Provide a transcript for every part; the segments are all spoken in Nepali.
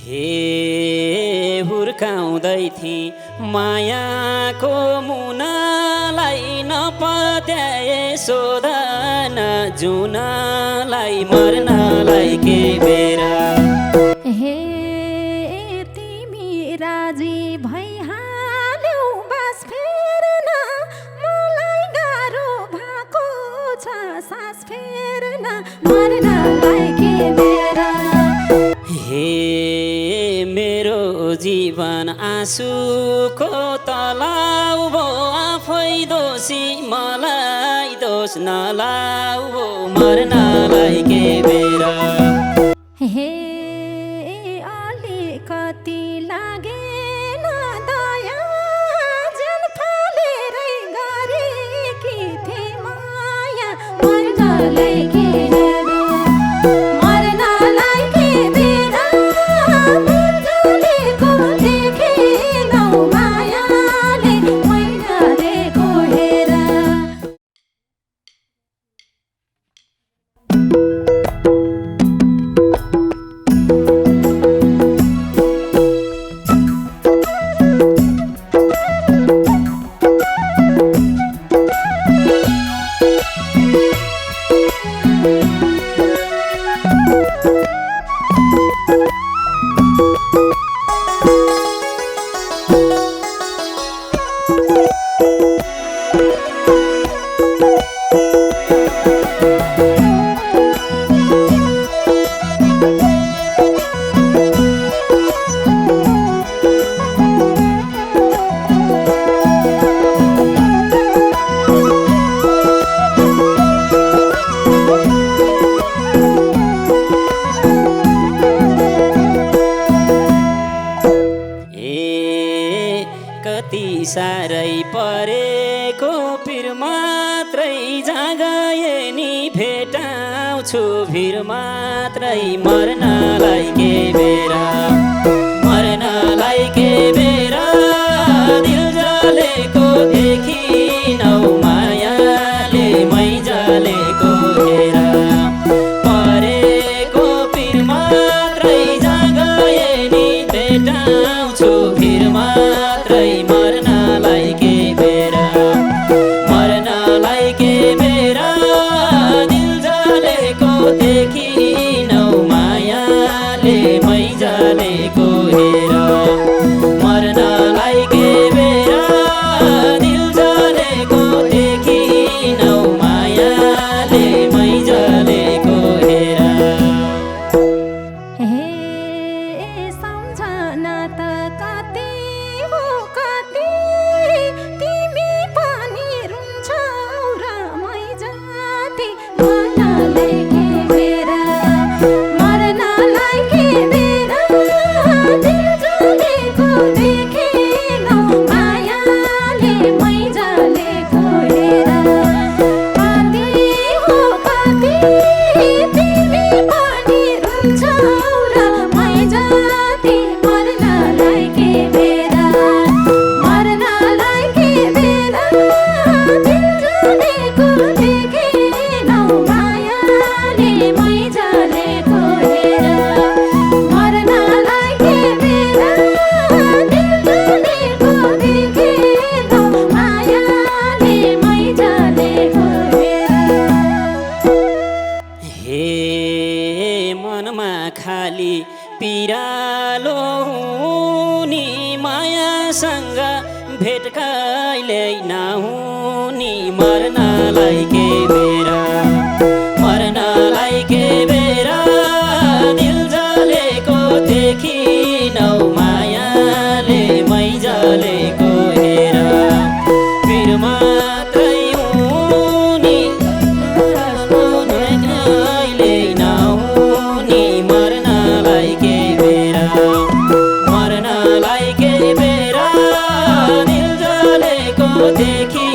हे हुर्काउँदै थिए मायाको मुनालाई नपत्याए सोधन जुनलाई मर्नलाई के बेरा। हे तिमी राजी भइहाल्यौ बास फेर्न मलाई गाह्रो भएको छ सास फेर्न मर्नलाई के बेरा। हे मेरो जीवन आँसुको तलाउ भो आफै दोषी मलाई दोष नलाउ भो मर्नलाई के बेरा। हे अलिकति लागेन दया जन फालेरै गरेकी थिए माया मर्नलाई के बेरा। मर्नलाई के बेरा मर्जलेको देखेनौ मायाले मैनरेको हेरा। कति साह्रै परेको पिर मात्रै जागए नि भेटाउँछु भिर मात्रै मर्नलाई के बेरा। मर्नलाई के बेरा दिल जलेको देखिनौ मायाले मै जलेको हेरा। परेको पिर मात्रै जागए नि भेटाउँछु भिर मात्रै मर्नलाई के बेरा। मर्नलाई के बेरा दिल जलेको देखिनौ मायाले मै जलेको हेरा। मर्नलाई के बेरा दिल जलेको देखिनौ मायाले मै जलेको हेरा। हे सम्झना त कति हो कति तिमी पनि रुन्छौ र मै जाति मर्नलाई के बेरा। मर्नलाई के बेरा दिल जलेको देखेनौ मायाले मै जलेको हेरा। कति हो कति तिमी पनि रुन्छौ र मै जाति मर्नलाई के बेरा। मर्नलाई के बेरा दिल जलेको देखेनौ मायाले मै जलेको हेरा। मर्नलाई के बेरा दिल जलेको देखेनौ मायाले मै जलेको हेरा। हे मनमा खाली पिरालो हुनी मायासँग भेट कहिल्यै नहुनी मर्नलाई के बेरा। मर्नलाई के बेरा दिल जलेको देखिनौ मायाले मै जलेको हेरा। पिर मात्रै हुनी कहिल्यै नहुनी मर्नलाई के बेरा। मर्नलाई के बेरा दिल जलेको देखि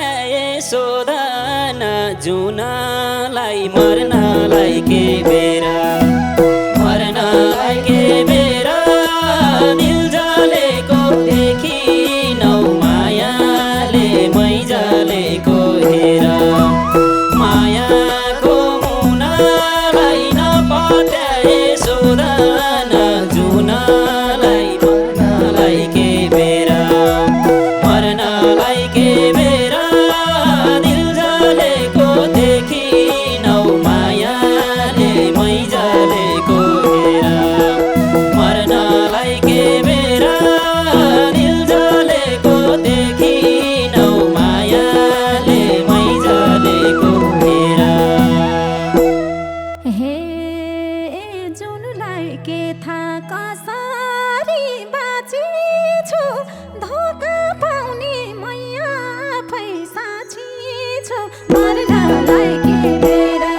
पत्याए सोधन जुनलाई मर्नलाई के बेरा मर्नलाई के बेरा दिल जलेको देखिनौ मायाले मै जलेको हेर मायाको मुनालाई नपत्याए सोधन जुनलाई मर्नलाई के बेरा मर्नलाई के बेरा दिल जलेको देखिनौ मायाले मै जलेको हेर मर्नलाई के बेरा दिल जलेको देखिनौ मायाले मै जलेको हेर हे जुनलाई के थाहा कसरी बाँचिछु धोका पाउने मै आफै साक्षी छु मर्नलाई के बेरा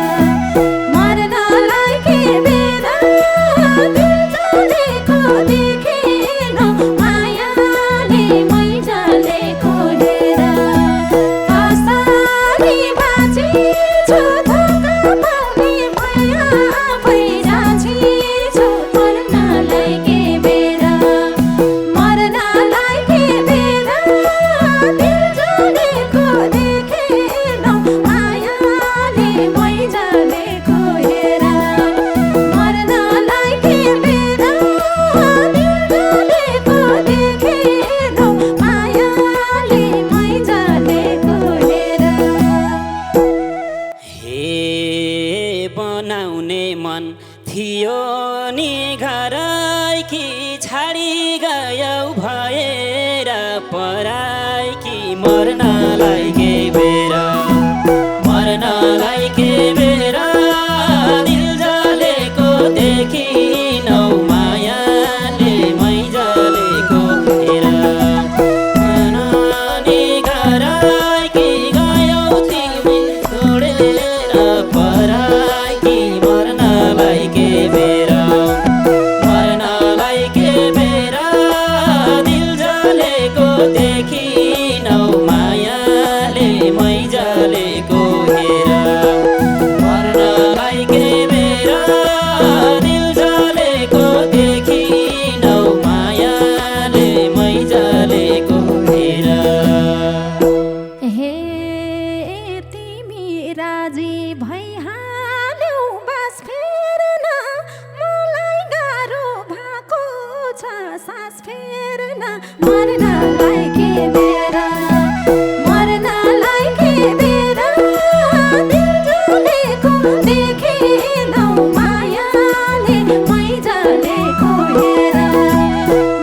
मर्नलाई के बेरा दिल जलेको देखिनौ मायाले मै जलेको हेर कसरी बाँचिछु धोका पाउने मै आफै साक्षी छु मर्नलाई के बेरा मर्नलाई के बेरा दिल जलेको देखिनौ मायाले मै जलेको हेर मर्नलाई के बेरा दिल जलेको देखिनौ मायाले मै जलेको हेर हे बनाउने मन थियो नि घरैकी छाडी गयौ भएर पराइकी मर्नलाई के बेरा मर्नलाई के बेरा दिल जलेको देखिनौ मायाले मै जलेको हेर बनाउने घरैकी गयौ तिमी छोडेर पराइकी मर्नलाई के बेरा मर्नलाई के बेरा दिल जलेको देखिनौ मायाले मै जलेको हेर मर्नलाई के बेरा दिल जलेको देखिनौ मायाले मै जलेको हेर हे तिमी राजी भइहाल्यौ बास फेर्न मलाई गाह्रो भएको छ सास फेर्न मर्नलाई के बेरा मर्नलाई के बेरा दिल जलेको देखिनौ मायाले मै जलेको हेर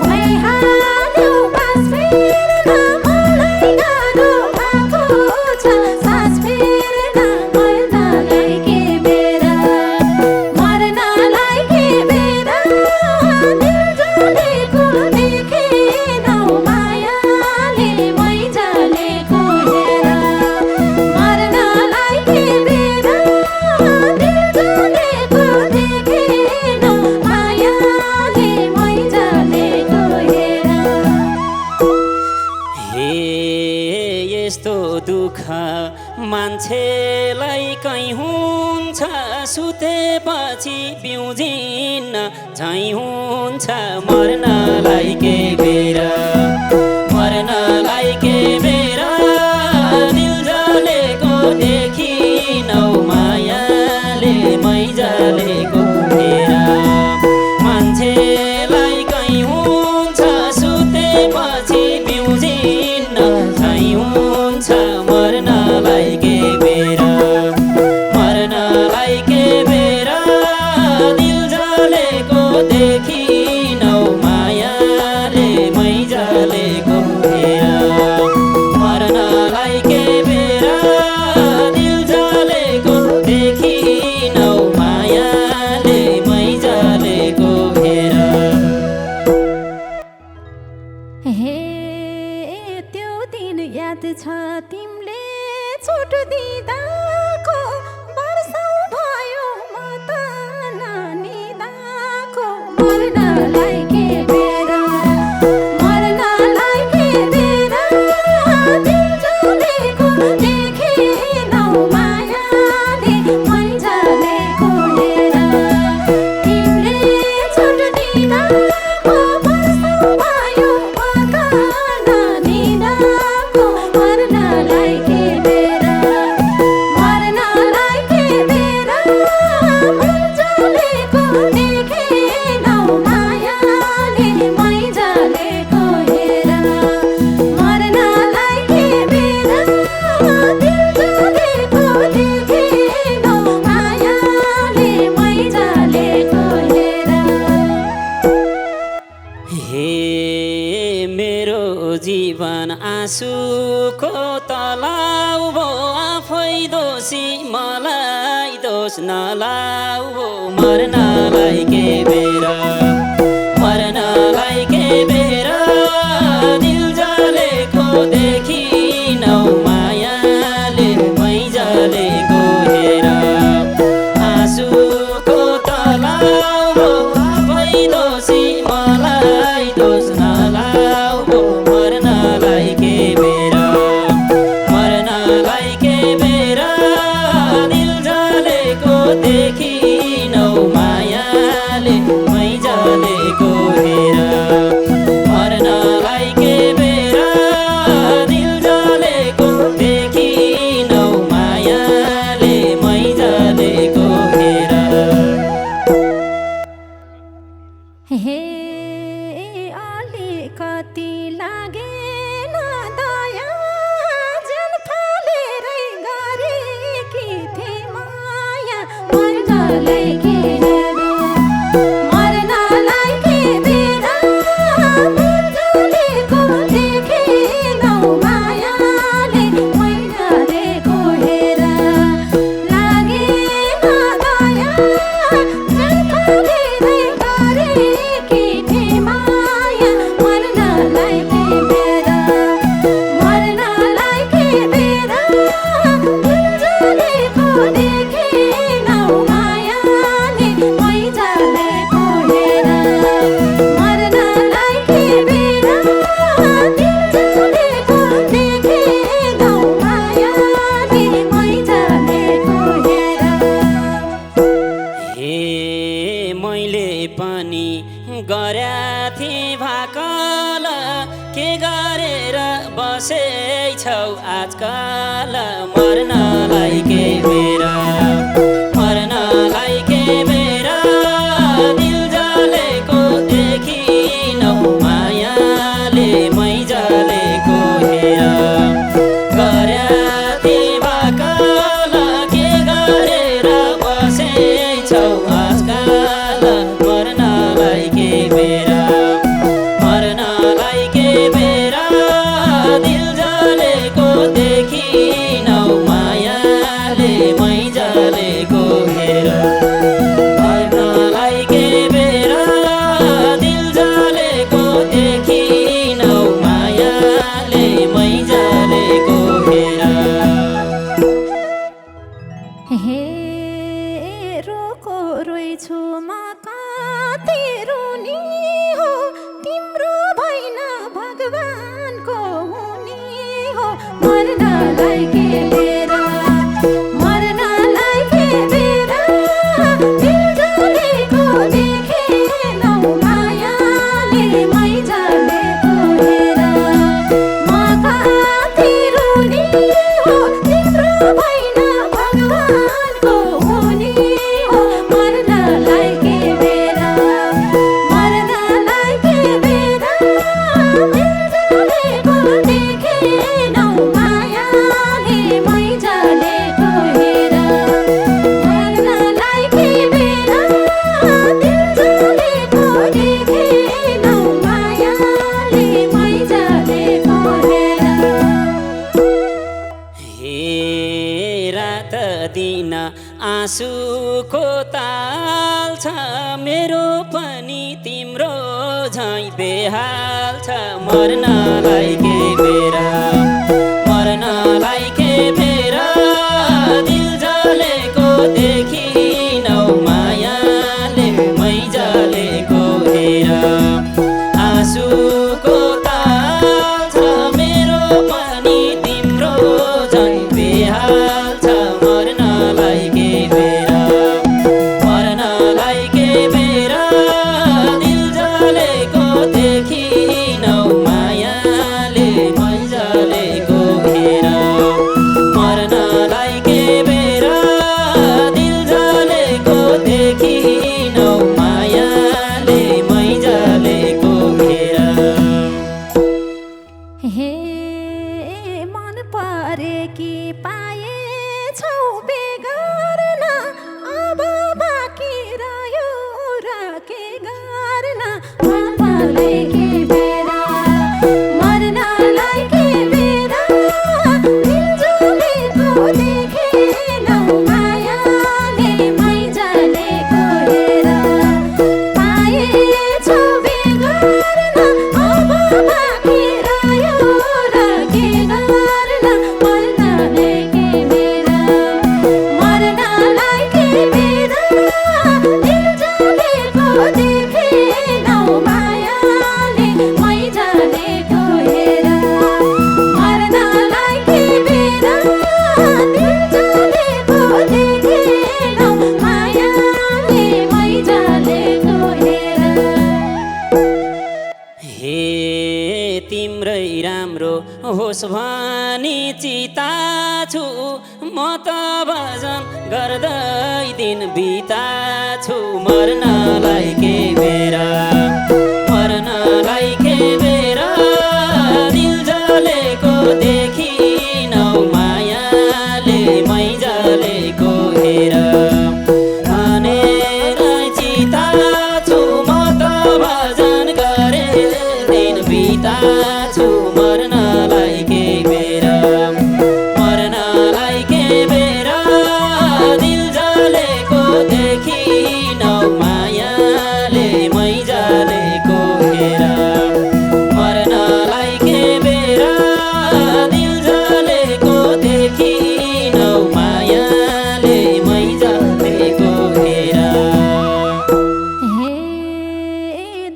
भइहाल्यौ बास फेर्न मलाई गाह्रो भएको छ सास फेर्न मर्नलाई के बेरा मर्नलाई के बेरा दिल जलेको देखिनौ मायाले मै जलेको हेर मर्नलाई के बेरा दिल जलेको देखिनौ मायाले मै जलेको हेर हे यस्तो दुःख मान्छेलाई कहीँ हुन्छ सुतेपछि पिउँझिन्न झैँ हुन्छ मर्नलाई के बेरा मर्नलाई के बेरा दिल जलेको देखिनौ मायाले मै जलेको हेर मान्छेलाई कहीँ हुन्छ सुतेपछि पिउँझिन्न झैँ हुन्छ मर्नलाई के बेरा मर्नलाई के बेरा दिल जलेको देखिनौ मायाले मै जलेको हेर मर्नलाई के बेरा दिल जलेको देखिनौ मायाले मै जलेको हेर हे त्यो दिन याद छ तिमीले छुट दिँदाको वर्षौँ भयो म त नानीदाको मर्नलाई के बेरा मर्नलाई के बेरा दिल जलेको देखेनौ मायाले मै जलेको हेर तिमीले छुट दिँदा म वर्षौँ भयो पकान निदाको मर्नलाई के बेरा मर्नलाई के बेरा मै जलेको देखेनौ मायाले मै जलेको हेर मर्नलाई के बेरा दिल जलेको देखेनौ मायाले मै जलेको हेर हे मेरो जीवन आँसुको तलाउ भो आफै दोषी मलाई दोष नलाउ भो मर्नलाई के बेरा मर्नलाई के बेरा दिल जलेको देखिनौ मायाले मै जलेको हेर आँसुको तलाउ भो आफै दोषी मलाई दोष नलाउ भो मर्नलाई के बेरा मर्नलाई के बेरा दिल जलेको देखिनौ मायाले मै जलेको हेर मर्नलाई के बेरा दिल जलेको देखिनौ मायाले मै जलेको हेर हे अलिकति लागेन दया जन फालेरै गरेकी थिए माया मर्नलाई के बेरा मर्नलाई के बेरा दिल जलेको देखेनौ मायाले मै जलेको हेर लागेन दया जन फालेरै गरेकी थिए माया मर्नलाई के बेरा मर्नलाई के बेरा दिल जलेको देखेनौ मायाले मै जलेको हेर मर्नलाई के बेरा दिल जलेको देखेनौ मायाले मै जलेको हेर हे मैले पनि गर्या थिएँ भाकल के गरेर बसेछौ आजकल मर्नलाई के बेरा मर्नलाई के बेरा दिल जलेको देखिनौ मायाले मै जलेको हेर गर्या थिएँ भाकल के गरेर बसेछौ आजकल मर्नलाई के बेरा मर्नलाई के बेरा दिल जलेको देखिनौ मायाले मै जलेको हेर मर्नलाई के बेरा दिल जलेको देखिनौ मायाले मै जलेको हेर हे रोको रोइछु म कति रुनी हो तिम्रो भइन भगवानको हुनी हो मर्नलाई के बेरा मर्नलाई के बेरा दिल जलेको देखेनौ मायाले मै जलेको हेर म कति रुनी हो तिम्रो भइन भगवानको हुनी हो मर्नलाई के बेरा मर्नलाई के बेरा दिल जलेको देखेनौ मायाले मै जलेको हेर मर्नलाई के बेरा दिल जलेको देखेनौ मायाले मै जलेको हेर हे रात दिन आँसुको ताल छ मेरो पनि तिम्रो झैँ बेहाल छ मर्नलाई के बेरा मर्नलाई के बेरा दिल जलेको देखिनौ मायाले मै जलेको हेर आँसुको ताल छ मेरो पनि तिम्रो झैँ बेहाल छ मर्नलाई के बेरा मर्नलाई के बेरा दिल जलेको देखिनौ मायाले मै जलेको घेरा मर्नलाई के बेरा दिल जलेको देखिनौ मायाले मै जलेको घेरा हे मन परेकी पाएछौ बेगर्न अब बाँकी रह्यो र के गर्न मर्नलाई के बेरा मर्नलाई के बेरा दिल जलेको देखेनौ मायाले मै जलेको हेर पाएछौ बेगर्न अब बाँकी रह्यो र के गर्न मर्नलाई के बेरा मर्नलाई के बेरा दिल जलेको देखेनौ मायाले मै जलेको हेर मर्नलाई के बेरा दिल जलेको देखेनौ मायाले मै जलेको हेर हे तिम्रै राम्रो होस् भनी चिता छु म त भजन गर्दै दिन बिता छु मर्नलाई के बेरा मर्नलाई के बेरा दिल जलेको देखिनौ मायाले मै जलेको हेर भनेर चिता छु म त भजन गरे दिन बिता छु मर्नलाई के बेरा मर्नलाई के बेरा दिल जलेको देखिनौ मायाले मै जलेको हेर मर्नलाई के बेरा दिल जलेको देखिनौ मायाले मै जलेको हेर हे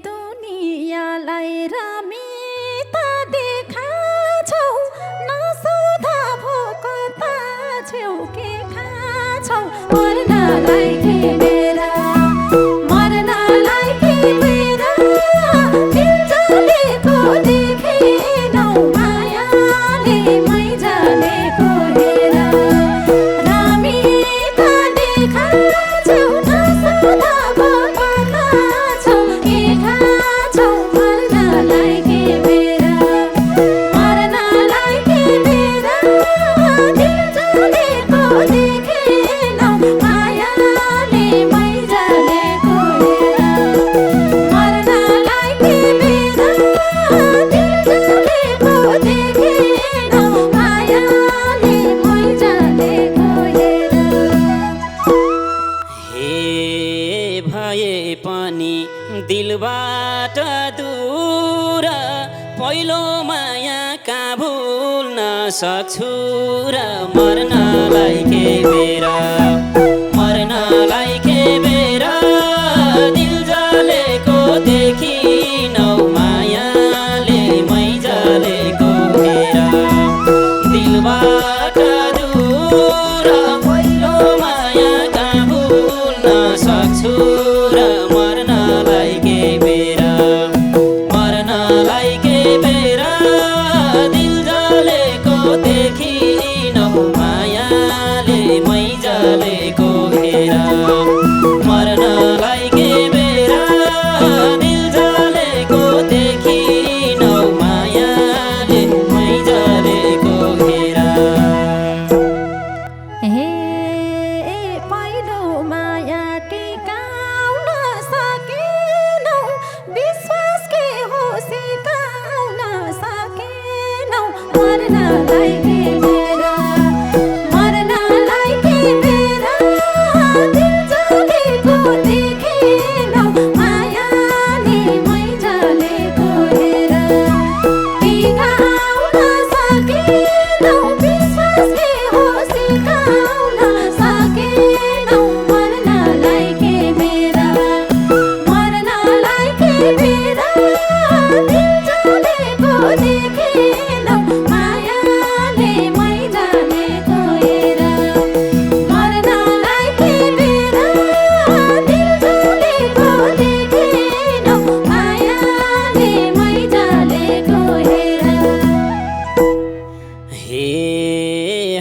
दुनियाँलाई रमिता देखाछौ नसोधा भो कता छेउ के खाछौ मर्नलाई के बेरा मर्नलाई के बेरा दिल जलेको देखेनौ मायाले मै जलेको हेर रमिता देखाछौ नसोधा भो कता छौ के खाछौ मर्नलाई के बेरा मर्नलाई के बेरा दिल जलेको देखेनौ मायाले मै जलेको हेर मर्नलाई के बेरा दिल जलेको देखेनौ मायाले मै जलेको हेर हे भए पनि दिलबाट दूर पहिलो माया कहाँ भुल्न सक्छु र मर्नलाई के बेरा मर्नलाई के बेरा दिल जलेको देखिनौ मायाले मै जलेको हेर दिलबाट दूर पहिलो माया कहाँ भुल्न सक्छु र मर्नलाई के बेरा मर्नलाई के बेरा दिल जलेको देखिनौ मायाले मै जलेको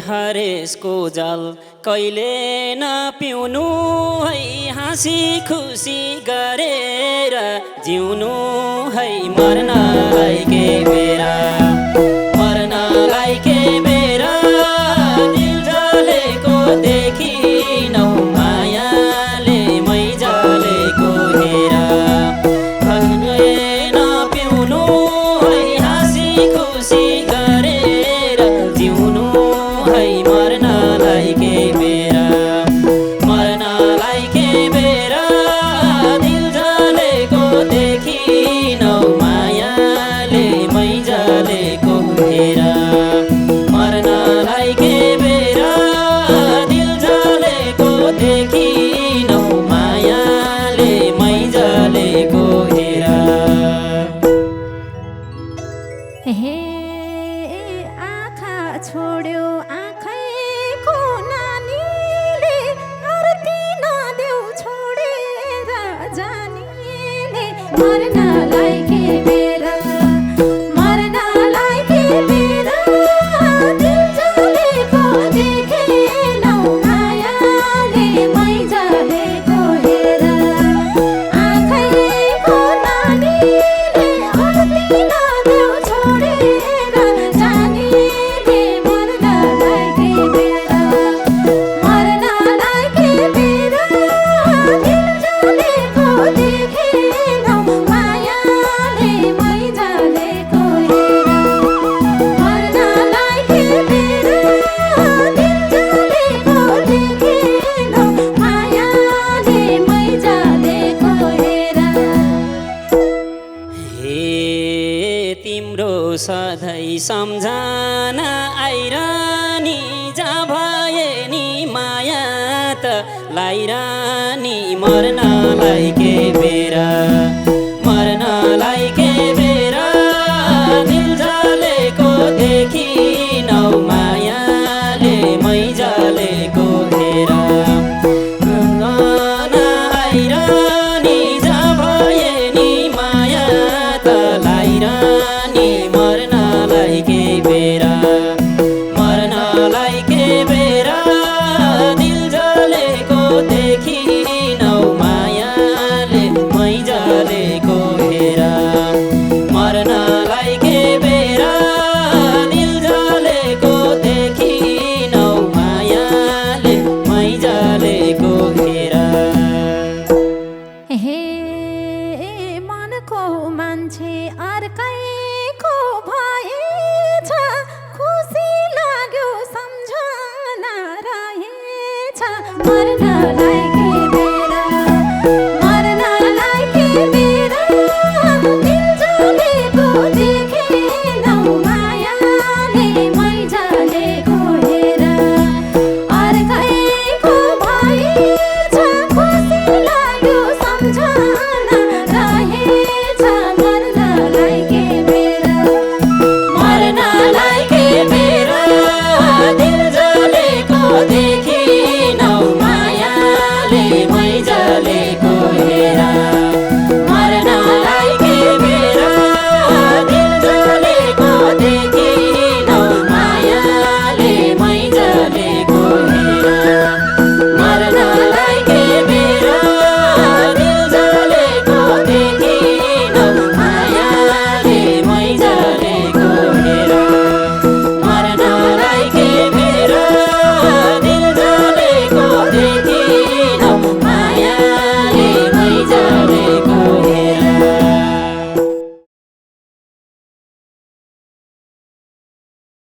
हरेसको जल कहिले नपिउनु है, हाँसी खुसी गरेर जिउनु है, मर्नलाई के बेरा, मर्नलाई के बेरा, दिल जलेको देखिनौ मायाले मै जलेको हेरा, खै नपिउनु है, हाँसी खुसी गरेर जिउनु है, मर्नलाई के बेरा, मर्नलाई के बेरा, दिल जलेको देखिनौ मायाले मै जलेको हेरा, मर्नलाई के बेरा, दिल जलेको देखिनौ मायाले मै जलेको हेरा। हे आँखा छोड्यो आँखैको नानीले, आरती नदेऊ छोडेर जानीले, मर्नलाई के बेरा, मर्नलाई के बेरा, दिल जलेको देखेनौ मायाले मै जलेको हेरा, आँखैको नानीले आरती नदेऊ छोडेर जानीले, मर्नलाई के बेरा, मर्नलाई के बेरा, दिल जलेको देखेनौ मायाले मै जलेको हेरा, मर्नलाई के बेरा, दिल जलेको देखेनौ मायाले मै जलेको हेरा। हे तिम्रो सधैँ सम्झना आइरहने, जहाँ भए नि माया त लाइरहने, मर्नलाई के बेरा, मर्नलाई के बेरा, दिल जलेको देखिनौ मायाले मै जलेको हेरा, सम्झना आइरहने, जहाँ भए नि माया त लाइरहने, मर्नलाई के बेरा, मर्नलाई के बेरा, दिल जलेको देखिनौ मायाले मै जलेको हेरा, मर्नलाई के बेरा, दिल जलेको देखिनौ मायाले मै जलेको हेरा। हे मनको मान्छे अर्कैको भएछ, खुसी लाग्यो सम्झना रहेछ, मर्नलाई के बेरा, मर्नलाई के बेरा, दिल जलेको देखेनौ मायाले मै जलेको हेरा, अर्कैको भएछ, खुसी लाग्यो सम्झना रहेछ, मर्नलाई के बेरा, मर्नलाई के बेरा, दिल जलेको देखि